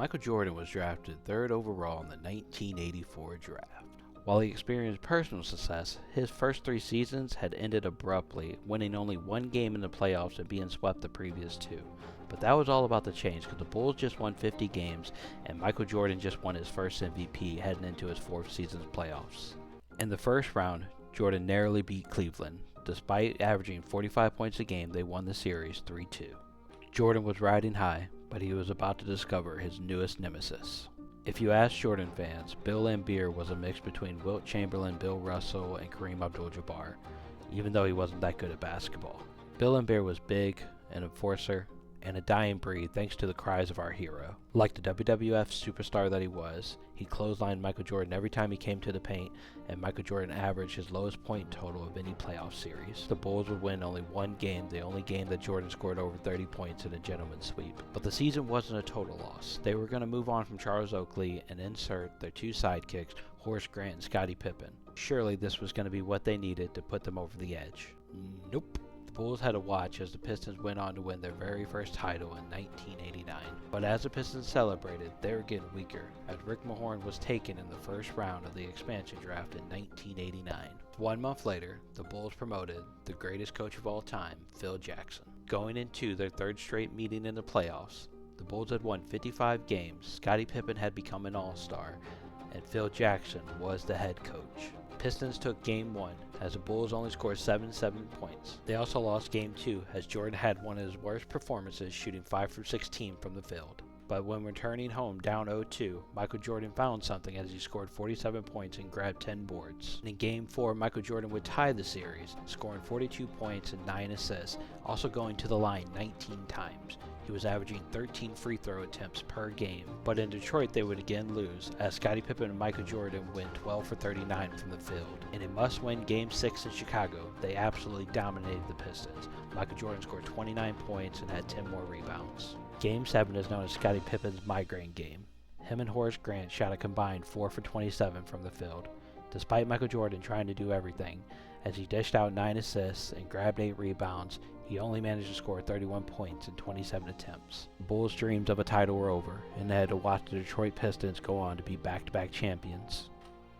Michael Jordan was drafted 3rd overall in the 1984 draft. While he experienced personal success, his first 3 seasons had ended abruptly, winning only 1 game in the playoffs and being swept the previous 2. But that was all about to change because the Bulls just won 50 games and Michael Jordan just won his first MVP heading into his 4th season's playoffs. In the first round, Jordan narrowly beat Cleveland. Despite averaging 45 points a game, they won the series 3-2. Jordan was riding high, but he was about to discover his newest nemesis. If you ask Jordan fans, Bill Laimbeer was a mix between Wilt Chamberlain, Bill Russell, and Kareem Abdul-Jabbar, even though he wasn't that good at basketball. Bill Laimbeer was big, an enforcer, and a dying breed thanks to the cries of our hero. Like the WWF superstar that he was, he clotheslined Michael Jordan every time he came to the paint, and Michael Jordan averaged his lowest point total of any playoff series. The Bulls would win only 1 game, the only game that Jordan scored over 30 points in a gentleman's sweep. But the season wasn't a total loss. They were going to move on from Charles Oakley and insert their 2 sidekicks, Horace Grant and Scottie Pippen. Surely this was going to be what they needed to put them over the edge. Nope. The Bulls had to watch as the Pistons went on to win their very first title in 1989. But as the Pistons celebrated, they were getting weaker, as Rick Mahorn was taken in the first round of the expansion draft in 1989. 1 month later, the Bulls promoted the greatest coach of all time, Phil Jackson. Going into their 3rd straight meeting in the playoffs, the Bulls had won 55 games, Scottie Pippen had become an all-star, and Phil Jackson was the head coach. Pistons took Game 1, as the Bulls only scored 7 points. They also lost Game 2, as Jordan had one of his worst performances, shooting 5 from 16 from the field. But when returning home down 0-2, Michael Jordan found something as he scored 47 points and grabbed 10 boards. And in Game 4, Michael Jordan would tie the series, scoring 42 points and 9 assists, also going to the line 19 times. He was averaging 13 free throw attempts per game. But in Detroit, they would again lose, as Scottie Pippen and Michael Jordan went 12 for 39 from the field. In a must-win Game 6 in Chicago, they absolutely dominated the Pistons. Michael Jordan scored 29 points and had 10 more rebounds. Game 7 is known as Scottie Pippen's migraine game. Him and Horace Grant shot a combined 4 for 27 from the field, despite Michael Jordan trying to do everything. As he dished out 9 assists and grabbed 8 rebounds, he only managed to score 31 points in 27 attempts. The Bulls' dreams of a title were over, and they had to watch the Detroit Pistons go on to be back-to-back champions.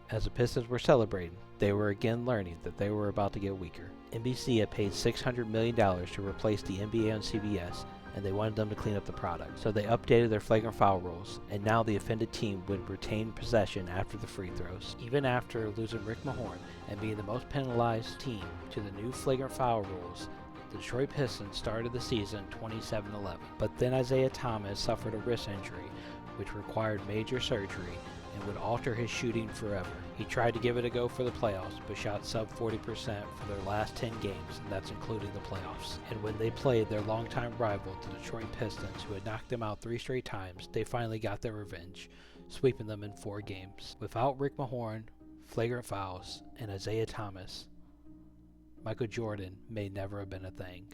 As the Pistons were celebrating, they were again learning that they were about to get weaker. NBC had paid $600 million to replace the NBA on CBS, and they wanted them to clean up the product. So they updated their flagrant foul rules, and now the offended team would retain possession after the free throws. Even after losing Rick Mahorn and being the most penalized team to the new flagrant foul rules, the Detroit Pistons started the season 27-11. But then Isaiah Thomas suffered a wrist injury, which required major surgery and would alter his shooting forever. He tried to give it a go for the playoffs, but shot sub 40% for their last 10 games, and that's including the playoffs. And when they played their longtime rival, the Detroit Pistons, who had knocked them out 3 straight times, they finally got their revenge, sweeping them in 4 games. Without Rick Mahorn, flagrant fouls, and Isaiah Thomas, Michael Jordan may never have been a thing.